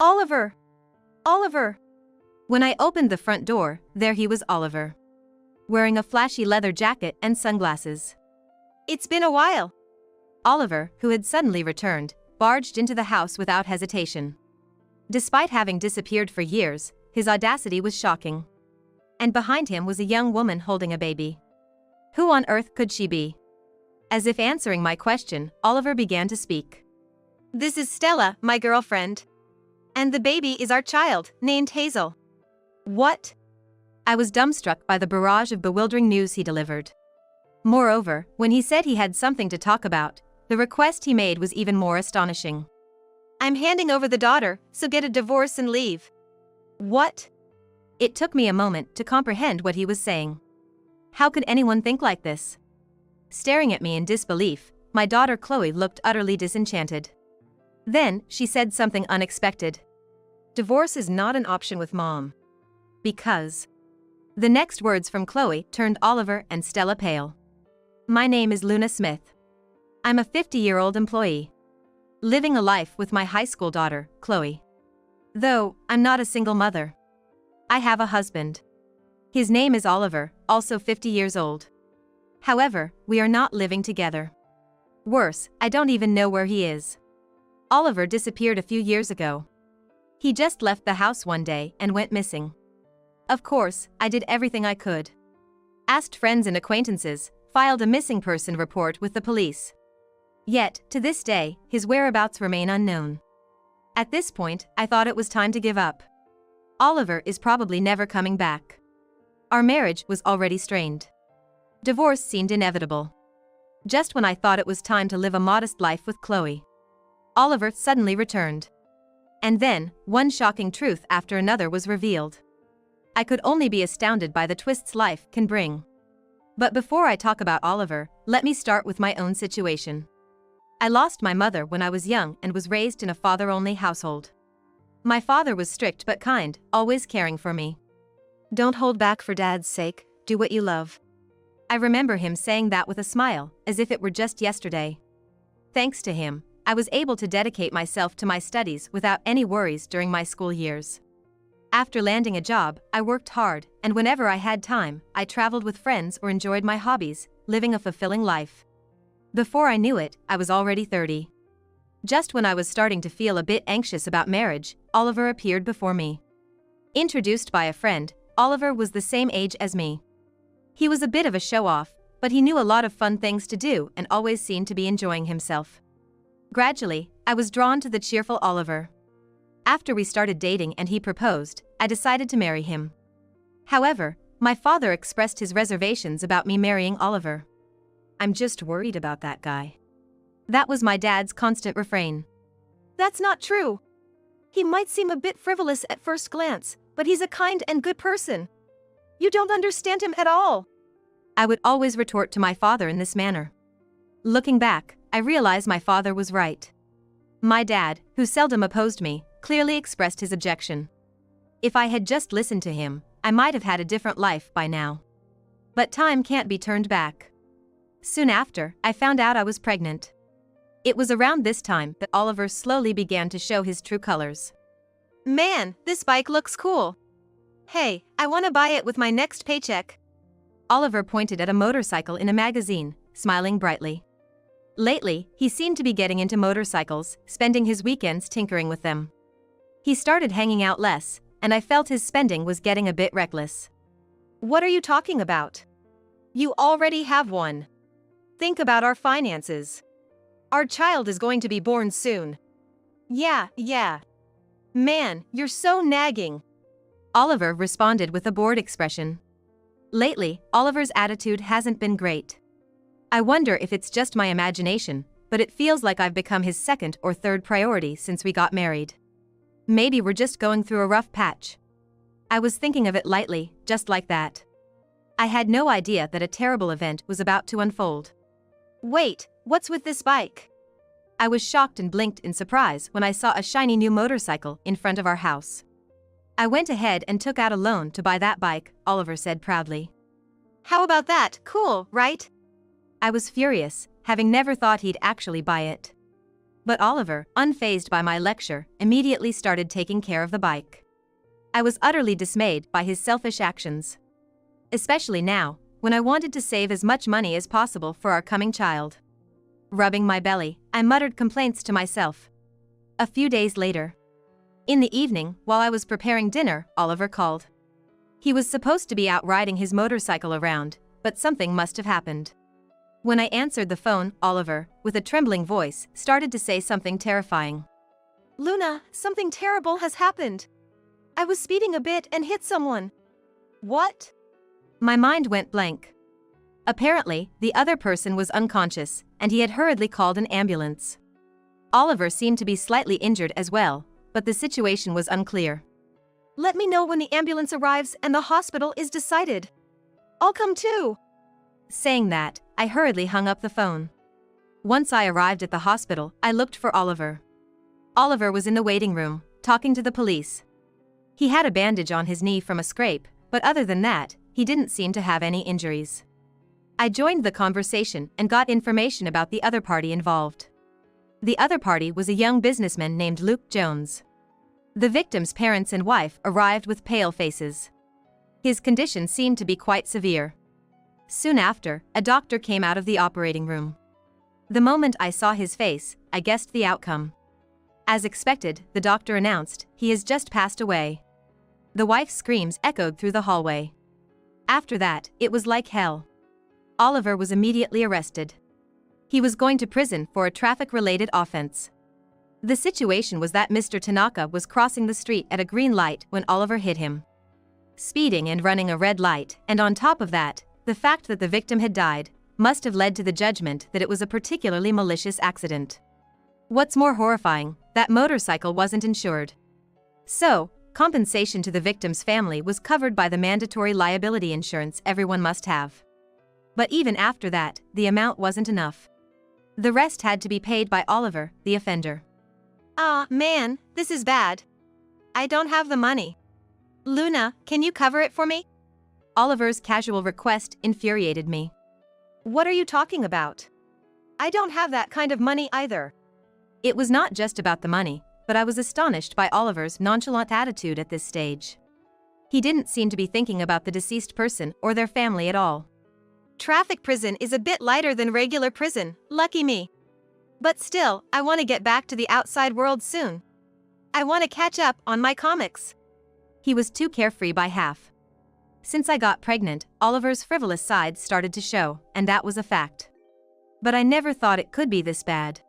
Oliver! Oliver! When I opened the front door, there he was, Oliver, wearing a flashy leather jacket and sunglasses. It's been a while. Oliver, who had suddenly returned, barged into the house without hesitation. Despite having disappeared for years, his audacity was shocking. And behind him was a young woman holding a baby. Who on earth could she be? As if answering my question, Oliver began to speak. This is Stella, my girlfriend. And the baby is our child, named Hazel. What? I was dumbstruck by the barrage of bewildering news he delivered. Moreover, when he said he had something to talk about, the request he made was even more astonishing. I'm handing over the daughter, so get a divorce and leave. What? It took me a moment to comprehend what he was saying. How could anyone think like this? Staring at me in disbelief, my daughter Chloe looked utterly disenchanted. Then, she said something unexpected. Divorce is not an option with Mom. Because. The next words from Chloe turned Oliver and Stella pale. My name is Luna Smith. I'm a 50-year-old employee, living a life with my high school daughter, Chloe. Though, I'm not a single mother. I have a husband. His name is Oliver, also 50 years old. However, we are not living together. Worse, I don't even know where he is. Oliver disappeared a few years ago. He just left the house one day and went missing. Of course, I did everything I could. Asked friends and acquaintances, filed a missing person report with the police. Yet, to this day, his whereabouts remain unknown. At this point, I thought it was time to give up. Oliver is probably never coming back. Our marriage was already strained. Divorce seemed inevitable. Just when I thought it was time to live a modest life with Chloe, Oliver suddenly returned. And then, one shocking truth after another was revealed. I could only be astounded by the twists life can bring. But before I talk about Oliver, let me start with my own situation. I lost my mother when I was young and was raised in a father-only household. My father was strict but kind, always caring for me. Don't hold back for Dad's sake, do what you love. I remember him saying that with a smile, as if it were just yesterday. Thanks to him, I was able to dedicate myself to my studies without any worries during my school years. After landing a job, I worked hard, and whenever I had time, I traveled with friends or enjoyed my hobbies, living a fulfilling life. Before I knew it, I was already 30. Just when I was starting to feel a bit anxious about marriage, Oliver appeared before me. Introduced by a friend, Oliver was the same age as me. He was a bit of a show-off, but he knew a lot of fun things to do and always seemed to be enjoying himself. Gradually, I was drawn to the cheerful Oliver. After we started dating and he proposed, I decided to marry him. However, my father expressed his reservations about me marrying Oliver. I'm just worried about that guy. That was my dad's constant refrain. That's not true. He might seem a bit frivolous at first glance, but he's a kind and good person. You don't understand him at all. I would always retort to my father in this manner. Looking back, I realize my father was right. My dad, who seldom opposed me, clearly expressed his objection. If I had just listened to him, I might have had a different life by now. But time can't be turned back. Soon after, I found out I was pregnant. It was around this time that Oliver slowly began to show his true colors. Man, this bike looks cool. Hey, I want to buy it with my next paycheck. Oliver pointed at a motorcycle in a magazine, smiling brightly. Lately, he seemed to be getting into motorcycles, spending his weekends tinkering with them. He started hanging out less, and I felt his spending was getting a bit reckless. What are you talking about? You already have one. Think about our finances. Our child is going to be born soon. Yeah. Man, you're so nagging. Oliver responded with a bored expression. Lately, Oliver's attitude hasn't been great. I wonder if it's just my imagination, but it feels like I've become his second or third priority since we got married. Maybe we're just going through a rough patch. I was thinking of it lightly, just like that. I had no idea that a terrible event was about to unfold. Wait, what's with this bike? I was shocked and blinked in surprise when I saw a shiny new motorcycle in front of our house. I went ahead and took out a loan to buy that bike, Oliver said proudly. How about that? Cool, right? I was furious, having never thought he'd actually buy it. But Oliver, unfazed by my lecture, immediately started taking care of the bike. I was utterly dismayed by his selfish actions. Especially now, when I wanted to save as much money as possible for our coming child. Rubbing my belly, I muttered complaints to myself. A few days later. In the evening, while I was preparing dinner, Oliver called. He was supposed to be out riding his motorcycle around, but something must have happened. When I answered the phone, Oliver, with a trembling voice, started to say something terrifying. Luna, something terrible has happened. I was speeding a bit and hit someone. What? My mind went blank. Apparently, the other person was unconscious, and he had hurriedly called an ambulance. Oliver seemed to be slightly injured as well, but the situation was unclear. Let me know when the ambulance arrives and the hospital is decided. I'll come too. Saying that, I hurriedly hung up the phone. Once I arrived at the hospital, I looked for Oliver. Oliver was in the waiting room, talking to the police. He had a bandage on his knee from a scrape, but other than that, he didn't seem to have any injuries. I joined the conversation and got information about the other party involved. The other party was a young businessman named Luke Jones. The victim's parents and wife arrived with pale faces. His condition seemed to be quite severe. Soon after, a doctor came out of the operating room. The moment I saw his face, I guessed the outcome. As expected, the doctor announced, "He has just passed away." The wife's screams echoed through the hallway. After that, it was like hell. Oliver was immediately arrested. He was going to prison for a traffic-related offense. The situation was that Mr. Tanaka was crossing the street at a green light when Oliver hit him. Speeding and running a red light, and on top of that, the fact that the victim had died, must have led to the judgment that it was a particularly malicious accident. What's more horrifying, that motorcycle wasn't insured. So, compensation to the victim's family was covered by the mandatory liability insurance everyone must have. But even after that, the amount wasn't enough. The rest had to be paid by Oliver, the offender. Ah, man, this is bad. I don't have the money. Luna, can you cover it for me? Oliver's casual request infuriated me. What are you talking about? I don't have that kind of money either. It was not just about the money, but I was astonished by Oliver's nonchalant attitude at this stage. He didn't seem to be thinking about the deceased person or their family at all. Traffic prison is a bit lighter than regular prison, lucky me. But still, I want to get back to the outside world soon. I want to catch up on my comics. He was too carefree by half. Since I got pregnant, Oliver's frivolous side started to show, and that was a fact. But I never thought it could be this bad.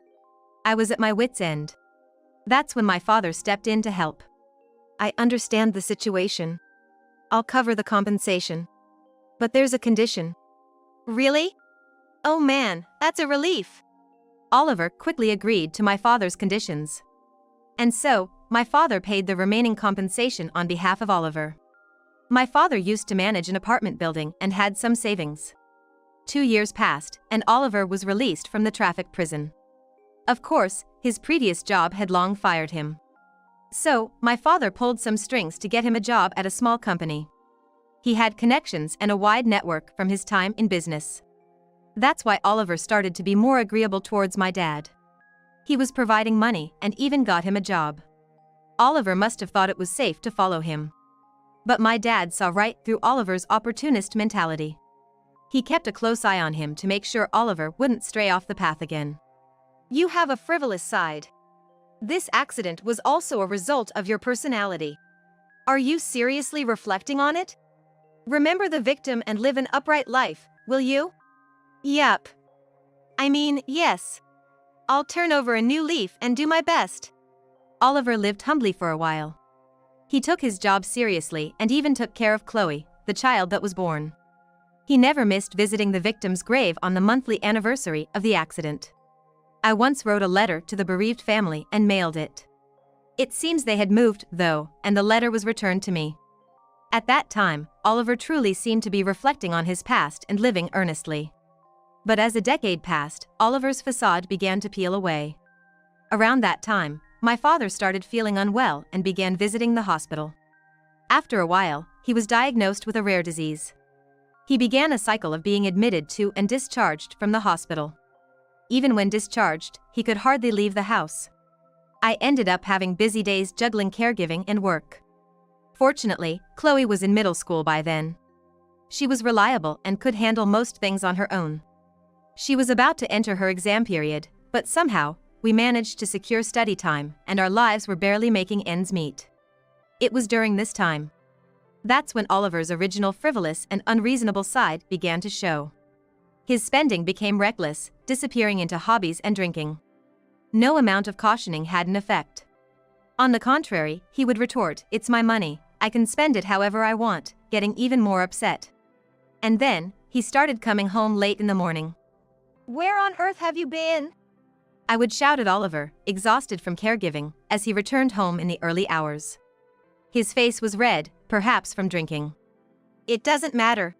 I was at my wit's end. That's when my father stepped in to help. I understand the situation. I'll cover the compensation. But there's a condition. Really? Oh man, that's a relief. Oliver quickly agreed to my father's conditions. And so, my father paid the remaining compensation on behalf of Oliver. My father used to manage an apartment building and had some savings. 2 years passed, and Oliver was released from the traffic prison. Of course, his previous job had long fired him. So, my father pulled some strings to get him a job at a small company. He had connections and a wide network from his time in business. That's why Oliver started to be more agreeable towards my dad. He was providing money and even got him a job. Oliver must have thought it was safe to follow him. But my dad saw right through Oliver's opportunist mentality. He kept a close eye on him to make sure Oliver wouldn't stray off the path again. You have a frivolous side. This accident was also a result of your personality. Are you seriously reflecting on it? Remember the victim and live an upright life, will you? Yup. I mean, yes. I'll turn over a new leaf and do my best. Oliver lived humbly for a while. He took his job seriously and even took care of Chloe, the child that was born. He never missed visiting the victim's grave on the monthly anniversary of the accident. I once wrote a letter to the bereaved family and mailed it. It seems they had moved, though, and the letter was returned to me. At that time, Oliver truly seemed to be reflecting on his past and living earnestly. But as a decade passed, Oliver's facade began to peel away. Around that time, my father started feeling unwell and began visiting the hospital. After a while, he was diagnosed with a rare disease. He began a cycle of being admitted to and discharged from the hospital. Even when discharged, he could hardly leave the house. I ended up having busy days juggling caregiving and work. Fortunately, Chloe was in middle school by then. She was reliable and could handle most things on her own. She was about to enter her exam period, but somehow, we managed to secure study time, and our lives were barely making ends meet. It was during this time. That's when Oliver's original frivolous and unreasonable side began to show. His spending became reckless, disappearing into hobbies and drinking. No amount of cautioning had an effect. On the contrary, he would retort, "It's my money, I can spend it however I want," getting even more upset. And then, he started coming home late in the morning. Where on earth have you been? I would shout at Oliver, exhausted from caregiving, as he returned home in the early hours. His face was red, perhaps from drinking. It doesn't matter.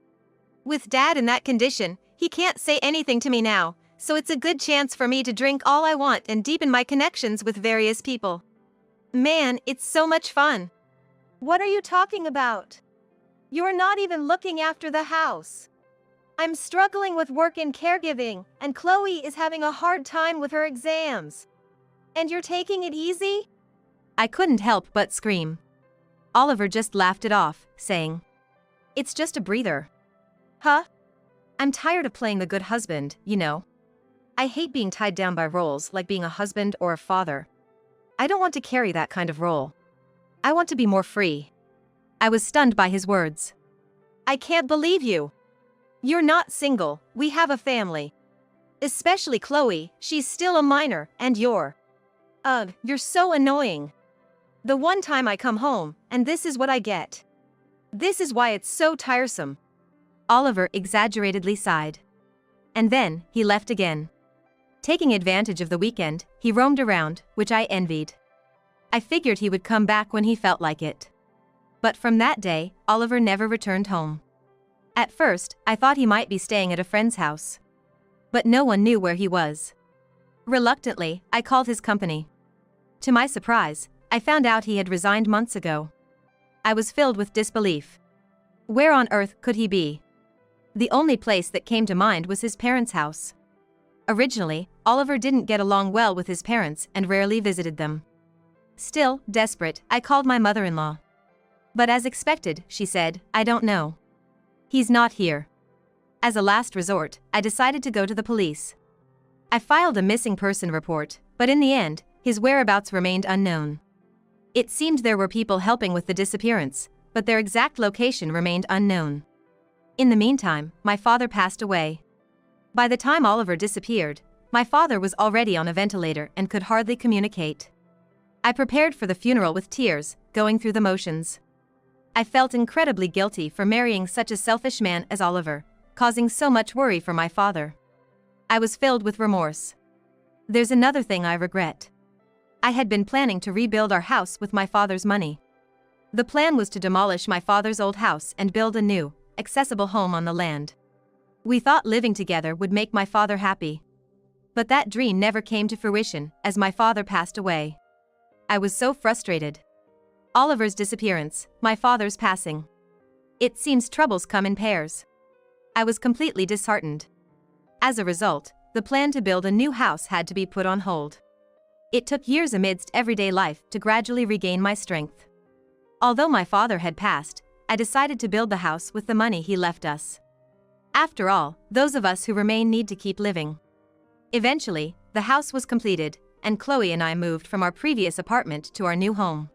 With Dad in that condition, he can't say anything to me now, so it's a good chance for me to drink all I want and deepen my connections with various people. Man, it's so much fun. What are you talking about? You're not even looking after the house. I'm struggling with work and caregiving, and Chloe is having a hard time with her exams. And you're taking it easy? I couldn't help but scream. Oliver just laughed it off, saying, "It's just a breather." Huh? I'm tired of playing the good husband, you know. I hate being tied down by roles like being a husband or a father. I don't want to carry that kind of role. I want to be more free. I was stunned by his words. I can't believe you. You're not single, we have a family. Especially Chloe, she's still a minor, and you're... Ugh, you're so annoying. The one time I come home, and this is what I get. This is why it's so tiresome. Oliver exaggeratedly sighed. And then, he left again. Taking advantage of the weekend, he roamed around, which I envied. I figured he would come back when he felt like it. But from that day, Oliver never returned home. At first, I thought he might be staying at a friend's house. But no one knew where he was. Reluctantly, I called his company. To my surprise, I found out he had resigned months ago. I was filled with disbelief. Where on earth could he be? The only place that came to mind was his parents' house. Originally, Oliver didn't get along well with his parents and rarely visited them. Still, desperate, I called my mother-in-law. But as expected, she said, "I don't know. He's not here." As a last resort, I decided to go to the police. I filed a missing person report, but in the end, his whereabouts remained unknown. It seemed there were people helping with the disappearance, but their exact location remained unknown. In the meantime, my father passed away. By the time Oliver disappeared, my father was already on a ventilator and could hardly communicate. I prepared for the funeral with tears, going through the motions. I felt incredibly guilty for marrying such a selfish man as Oliver, causing so much worry for my father. I was filled with remorse. There's another thing I regret. I had been planning to rebuild our house with my father's money. The plan was to demolish my father's old house and build a new, accessible home on the land. We thought living together would make my father happy. But that dream never came to fruition as my father passed away. I was so frustrated. Oliver's disappearance, my father's passing. It seems troubles come in pairs. I was completely disheartened. As a result, the plan to build a new house had to be put on hold. It took years amidst everyday life to gradually regain my strength. Although my father had passed, I decided to build the house with the money he left us. After all, those of us who remain need to keep living. Eventually, the house was completed, and Chloe and I moved from our previous apartment to our new home.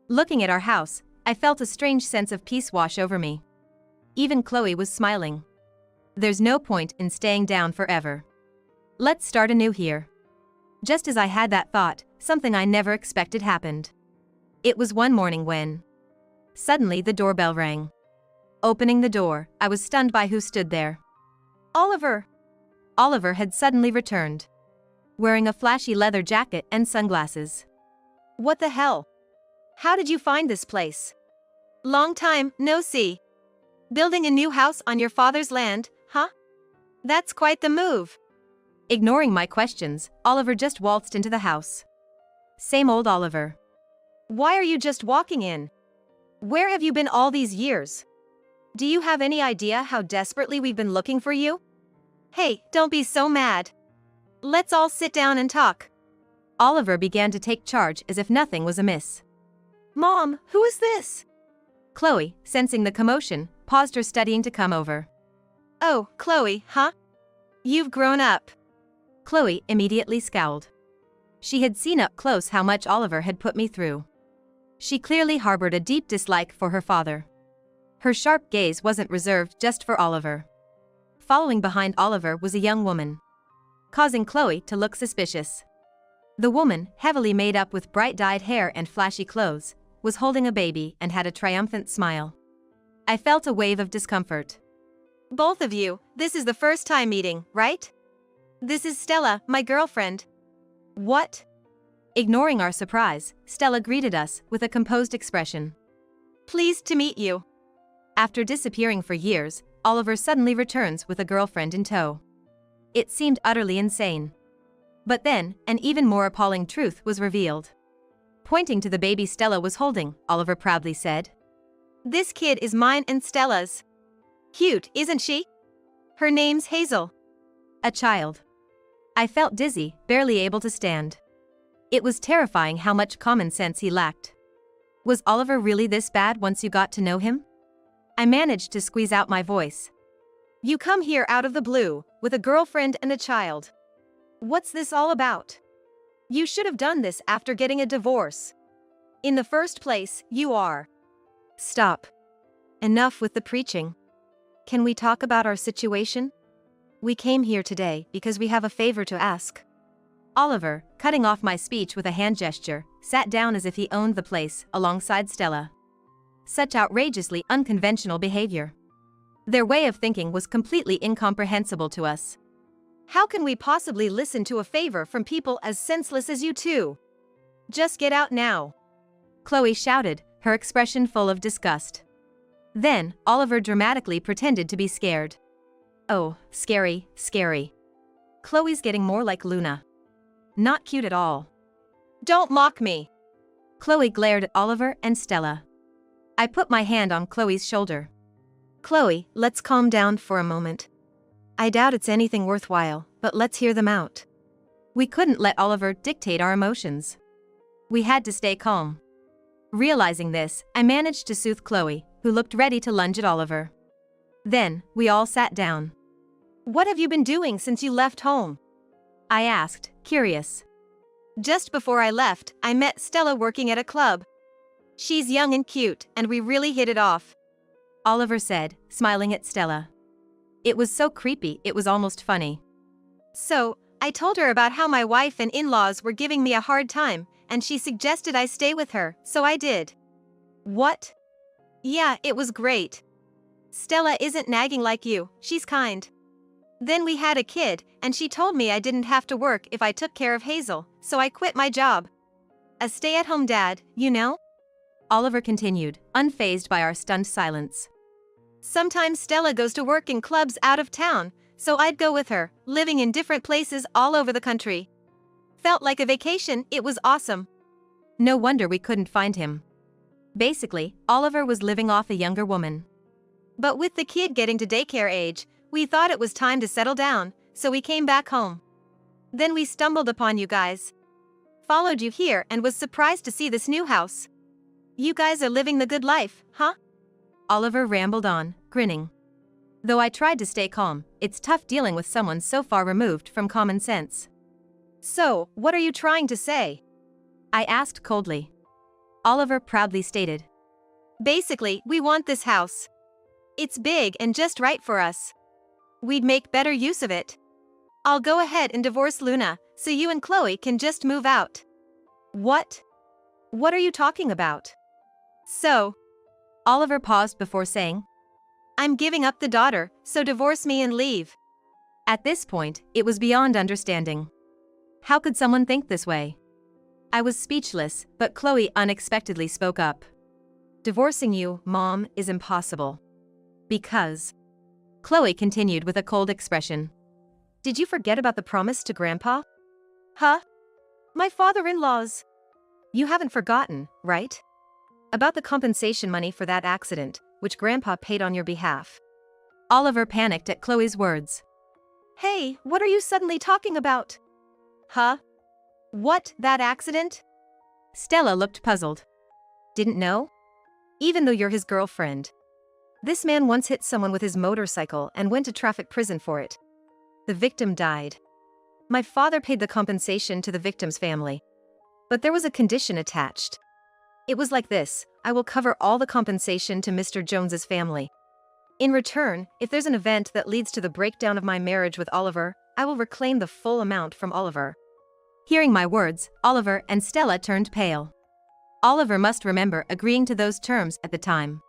Looking at our house, I felt a strange sense of peace wash over me. Even Chloe was smiling. There's no point in staying down forever. Let's start anew here. Just as I had that thought, something I never expected happened. It was one morning when... Suddenly the doorbell rang. Opening the door, I was stunned by who stood there. Oliver! Oliver had suddenly returned. Wearing a flashy leather jacket and sunglasses. What the hell? How did you find this place? Long time, no see. Building a new house on your father's land, huh? That's quite the move. Ignoring my questions, Oliver just waltzed into the house. Same old Oliver. Why are you just walking in? Where have you been all these years? Do you have any idea how desperately we've been looking for you? Hey, don't be so mad. Let's all sit down and talk. Oliver began to take charge as if nothing was amiss. Mom, who is this? Chloe, sensing the commotion, paused her studying to come over. Oh, Chloe, huh? You've grown up. Chloe immediately scowled. She had seen up close how much Oliver had put me through. She clearly harbored a deep dislike for her father. Her sharp gaze wasn't reserved just for Oliver. Following behind Oliver was a young woman, causing Chloe to look suspicious. The woman, heavily made up with bright-dyed hair and flashy clothes, was holding a baby and had a triumphant smile. I felt a wave of discomfort. Both of you, this is the first time meeting, right? This is Stella, my girlfriend. What? Ignoring our surprise, Stella greeted us with a composed expression. Pleased to meet you. After disappearing for years, Oliver suddenly returns with a girlfriend in tow. It seemed utterly insane. But then, an even more appalling truth was revealed. Pointing to the baby Stella was holding, Oliver proudly said, This kid is mine and Stella's. Cute, isn't she? Her name's Hazel. A child. I felt dizzy, barely able to stand. It was terrifying how much common sense he lacked. Was Oliver really this bad once you got to know him? I managed to squeeze out my voice. You come here out of the blue, with a girlfriend and a child. What's this all about? You should have done this after getting a divorce. In the first place, you are. Stop. Enough with the preaching. Can we talk about our situation? We came here today because we have a favor to ask. Oliver, cutting off my speech with a hand gesture, sat down as if he owned the place, alongside Stella. Such outrageously unconventional behavior. Their way of thinking was completely incomprehensible to us. How can we possibly listen to a favor from people as senseless as you two? Just get out now. Chloe shouted, her expression full of disgust. Then, Oliver dramatically pretended to be scared. Oh, scary, scary. Chloe's getting more like Luna. Not cute at all. Don't mock me. Chloe glared at Oliver and Stella. I put my hand on Chloe's shoulder. Chloe, let's calm down for a moment. I doubt it's anything worthwhile, but let's hear them out. We couldn't let Oliver dictate our emotions. We had to stay calm. Realizing this, I managed to soothe Chloe, who looked ready to lunge at Oliver. Then, we all sat down. What have you been doing since you left home? I asked, curious. Just before I left, I met Stella working at a club. She's young and cute, and we really hit it off. Oliver said, smiling at Stella. It was so creepy, it was almost funny. So, I told her about how my wife and in-laws were giving me a hard time, and she suggested I stay with her, so I did. What? Yeah, it was great. Stella isn't nagging like you, she's kind. Then we had a kid, and she told me I didn't have to work if I took care of Hazel, so I quit my job. A stay-at-home dad, you know? Oliver continued, unfazed by our stunned silence. Sometimes Stella goes to work in clubs out of town, so I'd go with her, living in different places all over the country. Felt like a vacation, it was awesome. No wonder we couldn't find him. Basically, Oliver was living off a younger woman. But with the kid getting to daycare age, we thought it was time to settle down, so we came back home. Then we stumbled upon you guys. Followed you here and was surprised to see this new house. You guys are living the good life, huh? Oliver rambled on, grinning. Though I tried to stay calm, it's tough dealing with someone so far removed from common sense. So, what are you trying to say? I asked coldly. Oliver proudly stated. Basically, we want this house. It's big and just right for us. We'd make better use of it. I'll go ahead and divorce Luna, so you and Chloe can just move out. What? What are you talking about? So, Oliver paused before saying, I'm giving up the daughter, so divorce me and leave. At this point, it was beyond understanding. How could someone think this way? I was speechless, but Chloe unexpectedly spoke up. Divorcing you, Mom, is impossible. Because... Chloe continued with a cold expression. Did you forget about the promise to Grandpa? Huh? My father-in-law's. You haven't forgotten, right? About the compensation money for that accident, which Grandpa paid on your behalf. Oliver panicked at Chloe's words. Hey, what are you suddenly talking about? Huh? What, that accident? Stella looked puzzled. Didn't know? Even though you're his girlfriend. This man once hit someone with his motorcycle and went to traffic prison for it. The victim died. My father paid the compensation to the victim's family. But there was a condition attached. It was like this: I will cover all the compensation to Mr. Jones's family. In return, if there's an event that leads to the breakdown of my marriage with Oliver, I will reclaim the full amount from Oliver. Hearing my words, Oliver and Stella turned pale. Oliver must remember agreeing to those terms at the time.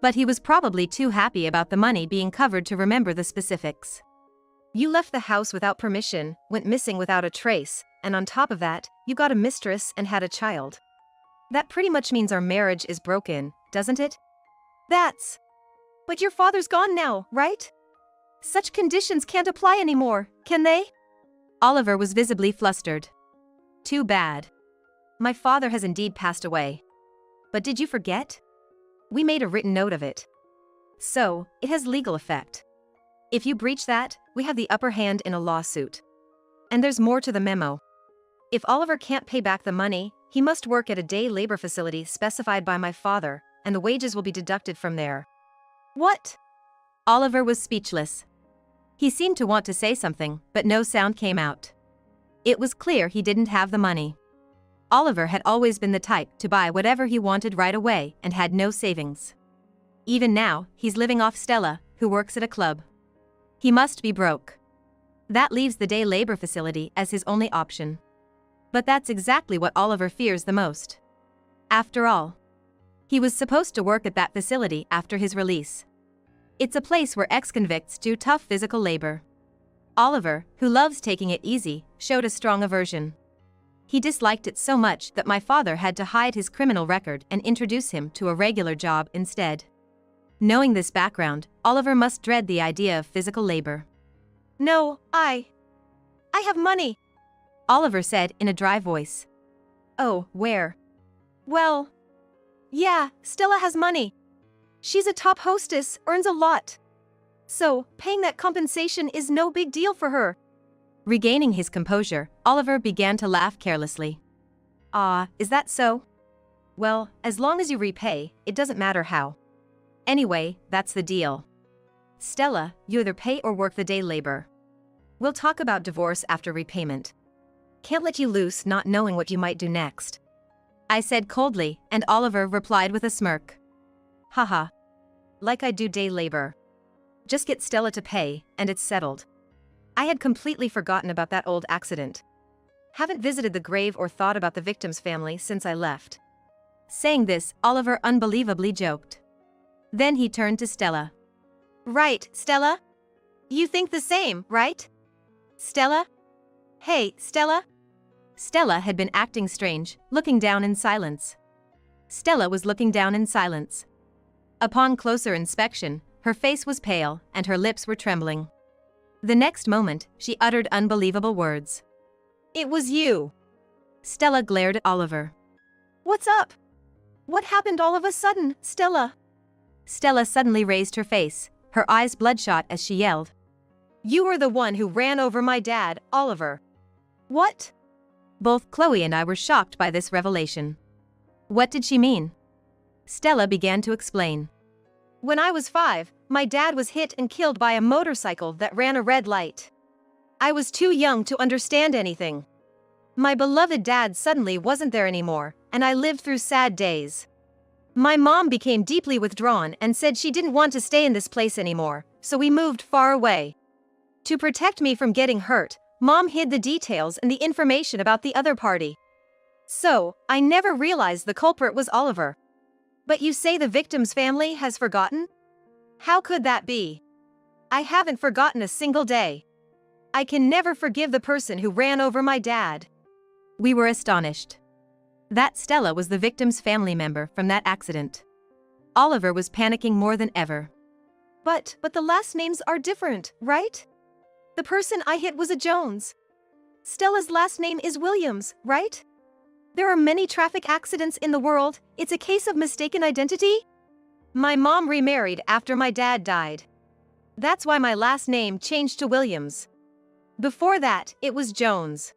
But he was probably too happy about the money being covered to remember the specifics. You left the house without permission, went missing without a trace, and on top of that, you got a mistress and had a child. That pretty much means our marriage is broken, doesn't it? But your father's gone now, right? Such conditions can't apply anymore, can they? Oliver was visibly flustered. Too bad. My father has indeed passed away. But did you forget? We made a written note of it. So, it has legal effect. If you breach that, we have the upper hand in a lawsuit. And there's more to the memo. If Oliver can't pay back the money, he must work at a day labor facility specified by my father, and the wages will be deducted from there. What? Oliver was speechless. He seemed to want to say something, but no sound came out. It was clear he didn't have the money. Oliver had always been the type to buy whatever he wanted right away and had no savings. Even now, he's living off Stella, who works at a club. He must be broke. That leaves the day labor facility as his only option. But that's exactly what Oliver fears the most. After all, he was supposed to work at that facility after his release. It's a place where ex-convicts do tough physical labor. Oliver, who loves taking it easy, showed a strong aversion. He disliked it so much that my father had to hide his criminal record and introduce him to a regular job instead. Knowing this background, Oliver must dread the idea of physical labor. No, I have money, Oliver said in a dry voice. Oh, where? Well, yeah, Stella has money. She's a top hostess, earns a lot. So, paying that compensation is no big deal for her. Regaining his composure, Oliver began to laugh carelessly. Ah, is that so? Well, as long as you repay, it doesn't matter how. Anyway, that's the deal. Stella, you either pay or work the day labor. We'll talk about divorce after repayment. Can't let you loose not knowing what you might do next. I said coldly, and Oliver replied with a smirk. Haha. Like I do day labor. Just get Stella to pay, and it's settled. I had completely forgotten about that old accident. Haven't visited the grave or thought about the victim's family since I left. Saying this, Oliver unbelievably joked. Then he turned to Stella. Right, Stella? You think the same, right? Stella? Hey, Stella? Stella had been acting strange, looking down in silence. Stella was looking down in silence. Upon closer inspection, her face was pale and her lips were trembling. The next moment, she uttered unbelievable words. It was you. Stella glared at Oliver. What's up? What happened all of a sudden, Stella? Stella suddenly raised her face, her eyes bloodshot as she yelled. You were the one who ran over my dad, Oliver. What? Both Chloe and I were shocked by this revelation. What did she mean? Stella began to explain. When I was 5, my dad was hit and killed by a motorcycle that ran a red light. I was too young to understand anything. My beloved dad suddenly wasn't there anymore, and I lived through sad days. My mom became deeply withdrawn and said she didn't want to stay in this place anymore, so we moved far away. To protect me from getting hurt, Mom hid the details and the information about the other party. So, I never realized the culprit was Oliver. But you say the victim's family has forgotten? How could that be? I haven't forgotten a single day. I can never forgive the person who ran over my dad. We were astonished. That Stella was the victim's family member from that accident. Oliver was panicking more than ever. But the last names are different, right? The person I hit was a Jones. Stella's last name is Williams, right? There are many traffic accidents in the world. It's a case of mistaken identity? My mom remarried after my dad died. That's why my last name changed to Williams. Before that, it was Jones.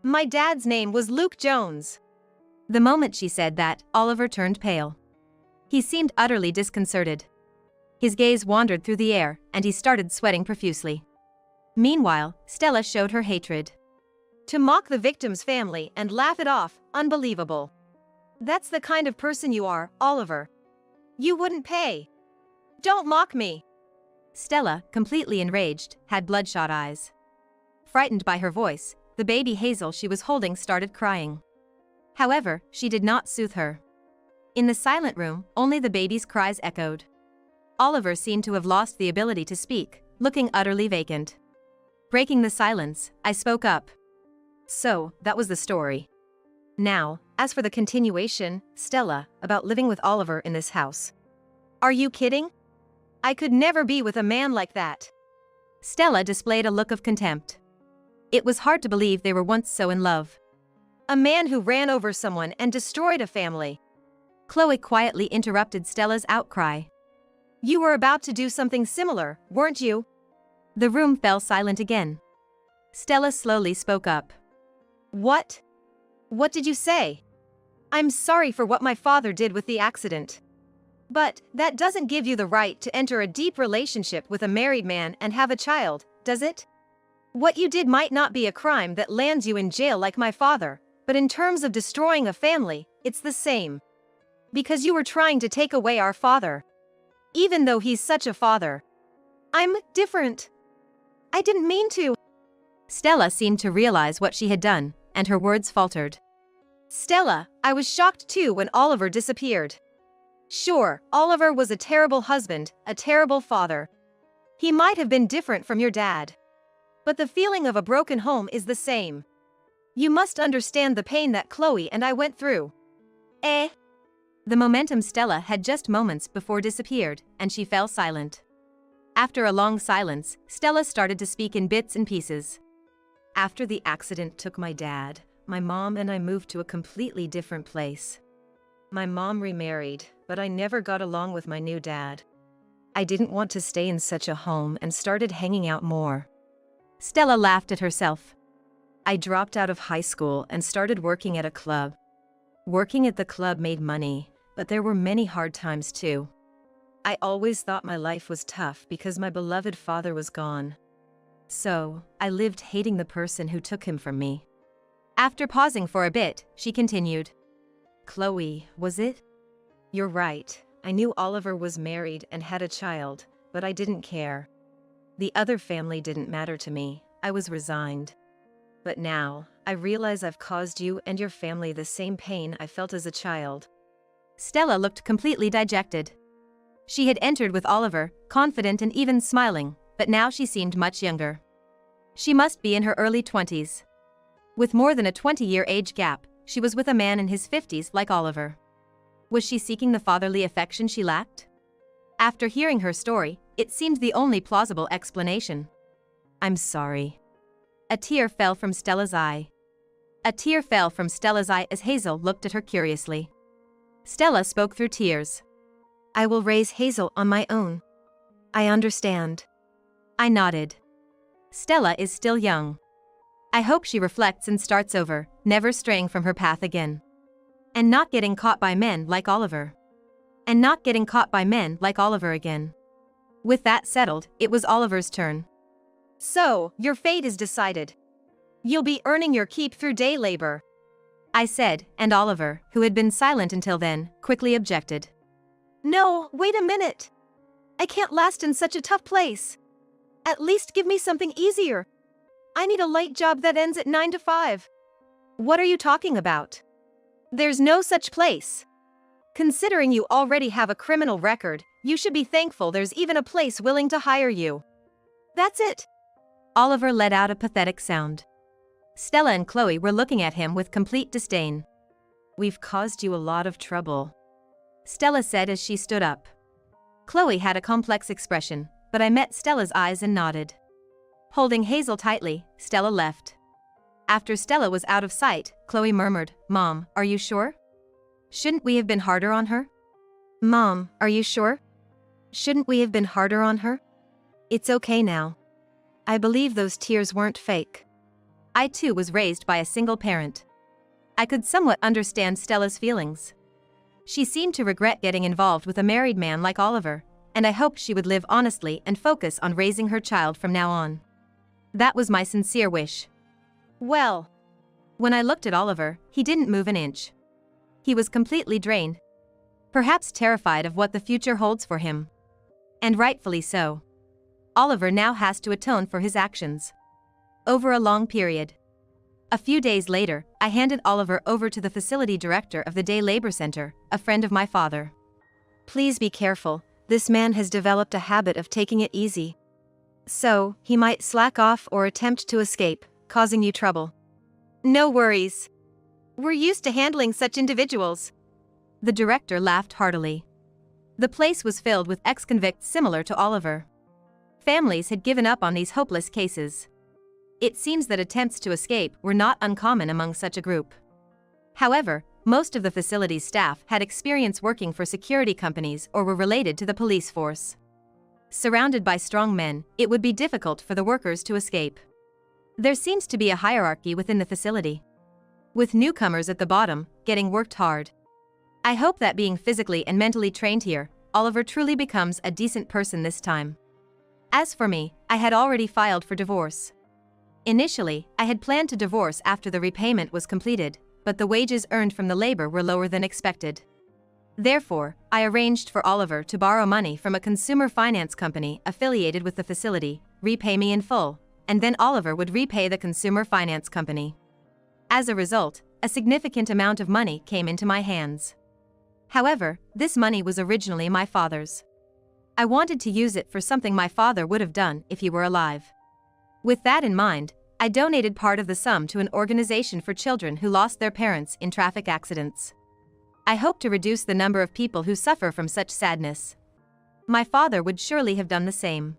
My dad's name was Luke Jones. The moment she said that, Oliver turned pale. He seemed utterly disconcerted. His gaze wandered through the air, and he started sweating profusely. Meanwhile, Stella showed her hatred. To mock the victim's family and laugh it off, unbelievable. That's the kind of person you are, Oliver. You wouldn't pay. Don't mock me. Stella, completely enraged, had bloodshot eyes. Frightened by her voice, the baby Hazel she was holding started crying. However, she did not soothe her. In the silent room, only the baby's cries echoed. Oliver seemed to have lost the ability to speak, looking utterly vacant. Breaking the silence, I spoke up. So, that was the story. Now, as for the continuation, Stella, about living with Oliver in this house. Are you kidding? I could never be with a man like that. Stella displayed a look of contempt. It was hard to believe they were once so in love. A man who ran over someone and destroyed a family. Chloe quietly interrupted Stella's outcry. You were about to do something similar, weren't you? The room fell silent again. Stella slowly spoke up. What? What did you say? I'm sorry for what my father did with the accident. But that doesn't give you the right to enter a deep relationship with a married man and have a child, does it? What you did might not be a crime that lands you in jail like my father, but in terms of destroying a family, it's the same. Because you were trying to take away our father. Even though he's such a father. I'm different. I didn't mean to. Stella seemed to realize what she had done, and her words faltered. Stella, I was shocked too when Oliver disappeared. Sure, Oliver was a terrible husband, a terrible father. He might have been different from your dad. But the feeling of a broken home is the same. You must understand the pain that Chloe and I went through. The momentum Stella had just moments before disappeared, and she fell silent. After a long silence, Stella started to speak in bits and pieces. After the accident took my dad, my mom and I moved to a completely different place. My mom remarried, but I never got along with my new dad. I didn't want to stay in such a home and started hanging out more. Stella laughed at herself. I dropped out of high school and started working at a club. Working at the club made money, but there were many hard times too. I always thought my life was tough because my beloved father was gone. So, I lived hating the person who took him from me. After pausing for a bit, she continued. Chloe, was it? You're right, I knew Oliver was married and had a child, but I didn't care. The other family didn't matter to me, I was resigned. But now, I realize I've caused you and your family the same pain I felt as a child. Stella looked completely dejected. She had entered with Oliver, confident and even smiling, but now she seemed much younger. She must be in her early 20s. With more than a 20-year age gap, she was with a man in his 50s like Oliver. Was she seeking the fatherly affection she lacked? After hearing her story, it seemed the only plausible explanation. I'm sorry. A tear fell from Stella's eye. A tear fell from Stella's eye as Hazel looked at her curiously. Stella spoke through tears. I will raise Hazel on my own. I understand. I nodded. Stella is still young. I hope she reflects and starts over, never straying from her path again. And not getting caught by men like Oliver. And not getting caught by men like Oliver again. With that settled, it was Oliver's turn. So, your fate is decided. You'll be earning your keep through day labor. I said, and Oliver, who had been silent until then, quickly objected. No, wait a minute. I can't last in such a tough place. At least give me something easier. I need a light job that ends at 9 to 5. What are you talking about? There's no such place. Considering you already have a criminal record, you should be thankful there's even a place willing to hire you. That's it. Oliver let out a pathetic sound. Stella and Chloe were looking at him with complete disdain. We've caused you a lot of trouble, Stella said as she stood up. Chloe had a complex expression, but I met Stella's eyes and nodded. Holding Hazel tightly, Stella left. After Stella was out of sight, Chloe murmured, Mom, are you sure? Shouldn't we have been harder on her? Mom, are you sure? Shouldn't we have been harder on her? It's okay now. I believe those tears weren't fake. I too was raised by a single parent. I could somewhat understand Stella's feelings. She seemed to regret getting involved with a married man like Oliver, and I hoped she would live honestly and focus on raising her child from now on. That was my sincere wish. Well, when I looked at Oliver, he didn't move an inch. He was completely drained. Perhaps terrified of what the future holds for him. And rightfully so. Oliver now has to atone for his actions. Over a long period. A few days later, I handed Oliver over to the facility director of the day labor center, a friend of my father. Please be careful, this man has developed a habit of taking it easy. So, he might slack off or attempt to escape, causing you trouble. No worries. We're used to handling such individuals. The director laughed heartily. The place was filled with ex-convicts similar to Oliver. Families had given up on these hopeless cases. It seems that attempts to escape were not uncommon among such a group. However, most of the facility's staff had experience working for security companies or were related to the police force. Surrounded by strong men, it would be difficult for the workers to escape. There seems to be a hierarchy within the facility, with newcomers at the bottom, getting worked hard. I hope that being physically and mentally trained here, Oliver truly becomes a decent person this time. As for me, I had already filed for divorce. Initially, I had planned to divorce after the repayment was completed, but the wages earned from the labor were lower than expected. Therefore, I arranged for Oliver to borrow money from a consumer finance company affiliated with the facility, repay me in full, and then Oliver would repay the consumer finance company. As a result, a significant amount of money came into my hands. However, this money was originally my father's. I wanted to use it for something my father would have done if he were alive. With that in mind, I donated part of the sum to an organization for children who lost their parents in traffic accidents. I hope to reduce the number of people who suffer from such sadness. My father would surely have done the same.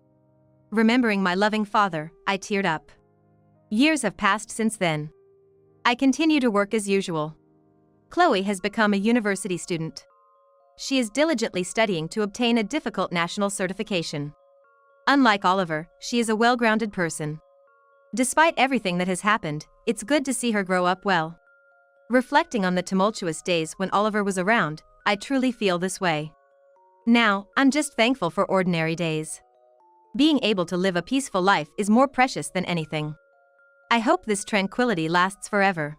Remembering my loving father, I teared up. Years have passed since then. I continue to work as usual. Chloe has become a university student. She is diligently studying to obtain a difficult national certification. Unlike Oliver, she is a well-grounded person. Despite everything that has happened, it's good to see her grow up well. Reflecting on the tumultuous days when Oliver was around, I truly feel this way. Now, I'm just thankful for ordinary days. Being able to live a peaceful life is more precious than anything. I hope this tranquility lasts forever.